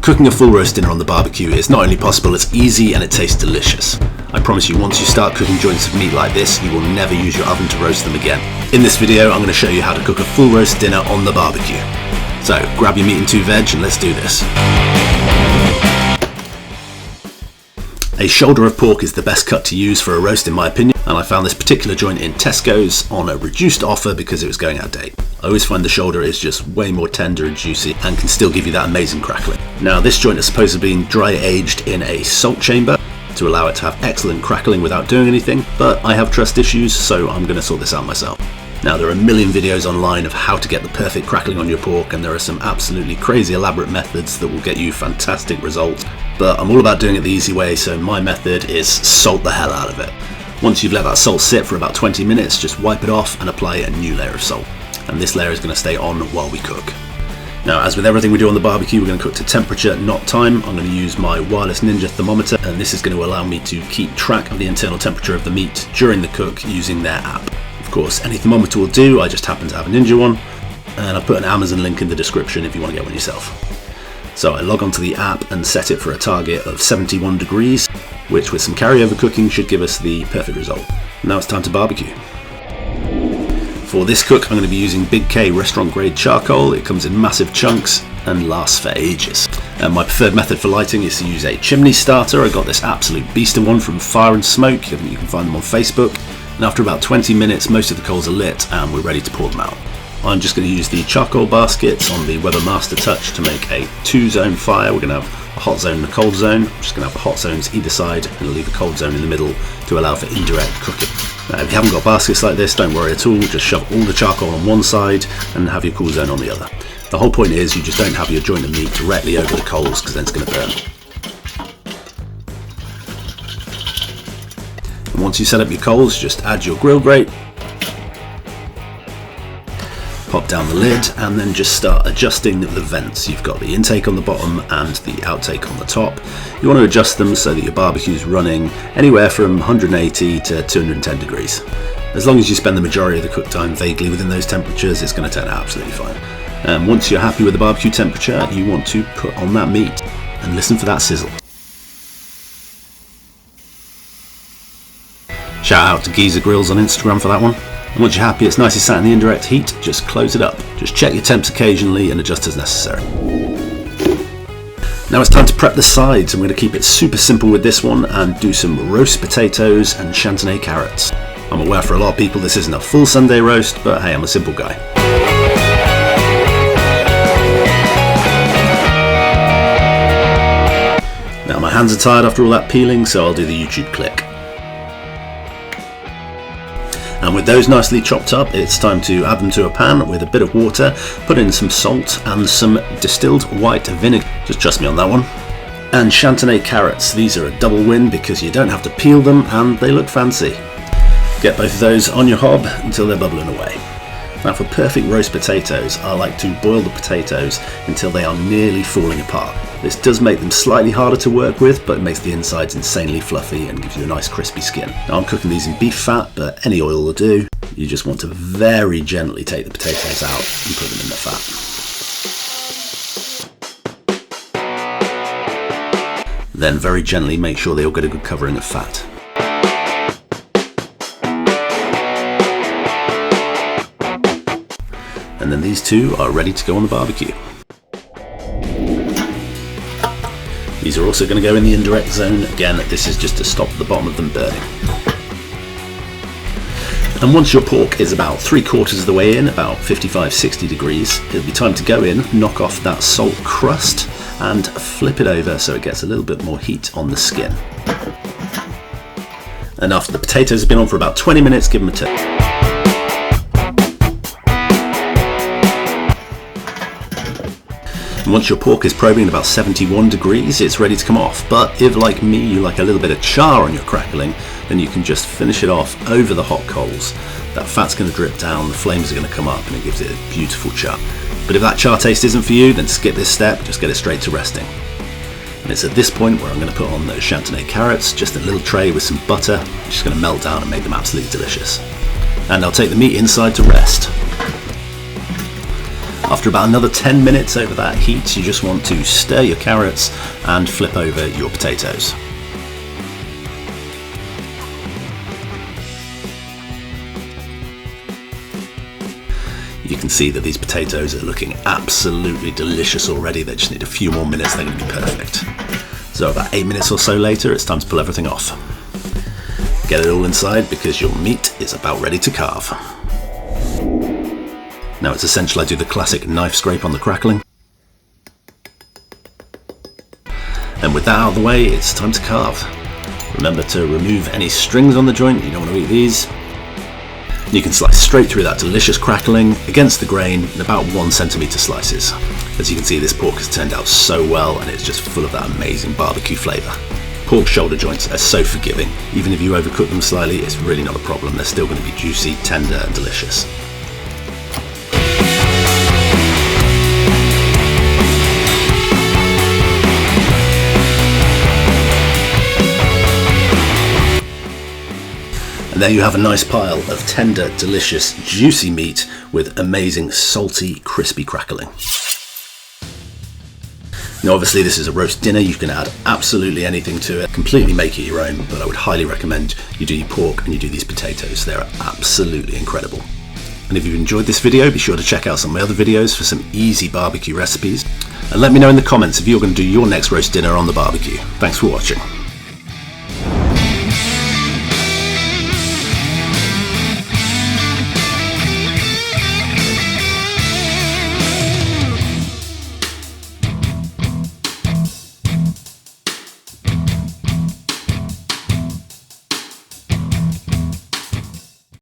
Cooking a full roast dinner on the barbecue is not only possible, it's easy and it tastes delicious. I promise you, once you start cooking joints of meat like this, you will never use your oven to roast them again. In this video, I'm going to show you how to cook a full roast dinner on the barbecue. So, grab your meat and 2 veg and let's do this. A shoulder of pork is the best cut to use for a roast in my opinion, and I found this particular joint in Tesco's on a reduced offer because it was going out of date. I always find the shoulder is just way more tender and juicy and can still give you that amazing crackling. Now this joint is supposed to be dry aged in a salt chamber to allow it to have excellent crackling without doing anything, but I have trust issues, so I'm going to sort this out myself. Now there are a million videos online of how to get the perfect crackling on your pork, and there are some absolutely crazy elaborate methods that will get you fantastic results, but I'm all about doing it the easy way, so my method is salt the hell out of it. Once you've let that salt sit for about 20 minutes, just wipe it off and apply a new layer of salt. And this layer is going to stay on while we cook. Now, as with everything we do on the barbecue, we're going to cook to temperature, not time. I'm going to use my wireless Ninja Thermometer, and this is going to allow me to keep track of the internal temperature of the meat during the cook using their app. Of course, any thermometer will do, I just happen to have a Ninja one, and I've put an Amazon link in the description if you want to get one yourself. So I log onto the app and set it for a target of 71 degrees, which with some carryover cooking should give us the perfect result. Now it's time to barbecue. For this cook, I'm going to be using Big K restaurant grade charcoal. It comes in massive chunks and lasts for ages. My preferred method for lighting is to use a chimney starter. I got this absolute beast of one from Fire and Smoke. You can find them on Facebook. And after about 20 minutes, most of the coals are lit and we're ready to pour them out. I'm just going to use the charcoal baskets on the Weber Mastertouch to make a 2-zone fire. We're going to have a hot zone and a cold zone. I'm just going to have the hot zones either side and leave a cold zone in the middle to allow for indirect cooking. Now, if you haven't got baskets like this, don't worry at all. Just shove all the charcoal on one side and have your cool zone on the other. The whole point is you just don't have your joint of meat directly over the coals because then it's going to burn. And once you set up your coals, just add your grill grate, pop down the lid, and then just start adjusting the vents. You've got the intake on the bottom and the outtake on the top. You want to adjust them so that your barbecue is running anywhere from 180 to 210 degrees. As long as you spend the majority of the cook time vaguely within those temperatures, it's going to turn out absolutely fine. Once you're happy with the barbecue temperature, you want to put on that meat and listen for that sizzle. Shout out to Geezer Grills on Instagram for that one. And once you're happy it's nicely sat in the indirect heat, just close it up. Just check your temps occasionally and adjust as necessary. Now it's time to prep the sides. I'm going to keep it super simple with this one and do some roast potatoes and Chantenay carrots. I'm aware for a lot of people this isn't a full Sunday roast, but hey, I'm a simple guy. Now my hands are tired after all that peeling, so I'll do the YouTube click. And with those nicely chopped up, it's time to add them to a pan with a bit of water, put in some salt and some distilled white vinegar. Just trust me on that one. And Chantenay carrots. These are a double win because you don't have to peel them and they look fancy. Get both of those on your hob until they're bubbling away. Now for perfect roast potatoes, I like to boil the potatoes until they are nearly falling apart. This does make them slightly harder to work with, but it makes the insides insanely fluffy and gives you a nice crispy skin. Now I'm cooking these in beef fat, but any oil will do. You just want to very gently take the potatoes out and put them in the fat. Then very gently make sure they all get a good covering of fat. And then these two are ready to go on the barbecue. These are also going to go in the indirect zone. Again, this is just to stop the bottom of them burning. And once your pork is about 3/4 of the way in, about 55-60 degrees, it'll be time to go in, knock off that salt crust and flip it over so it gets a little bit more heat on the skin. And after the potatoes have been on for about 20 minutes, give them a turn. And once your pork is probing at about 71 degrees, it's ready to come off. But if, like me, you like a little bit of char on your crackling, then you can just finish it off over the hot coals. That fat's going to drip down, the flames are going to come up, and it gives it a beautiful char. But if that char taste isn't for you, then skip this step, just get it straight to resting. And it's at this point where I'm going to put on those Chantenay carrots, just a little tray with some butter, which is going to melt down and make them absolutely delicious. And I'll take the meat inside to rest. After about another 10 minutes over that heat, you just want to stir your carrots and flip over your potatoes. You can see that these potatoes are looking absolutely delicious already. They just need a few more minutes, they're going to be perfect. So about 8 minutes or so later, it's time to pull everything off. Get it all inside because your meat is about ready to carve. Now it's essential I do the classic knife scrape on the crackling. And with that out of the way, it's time to carve. Remember to remove any strings on the joint, you don't want to eat these. You can slice straight through that delicious crackling against the grain in about 1 centimetre slices. As you can see, this pork has turned out so well and it's just full of that amazing barbecue flavour. Pork shoulder joints are so forgiving. Even if you overcook them slightly, it's really not a problem. They're still going to be juicy, tender and delicious. And there you have a nice pile of tender, delicious, juicy meat with amazing, salty, crispy crackling. Now obviously this is a roast dinner, you can add absolutely anything to it, completely make it your own, but I would highly recommend you do your pork and you do these potatoes. They're absolutely incredible. And if you've enjoyed this video, be sure to check out some of my other videos for some easy barbecue recipes. And let me know in the comments if you're going to do your next roast dinner on the barbecue. Thanks for watching.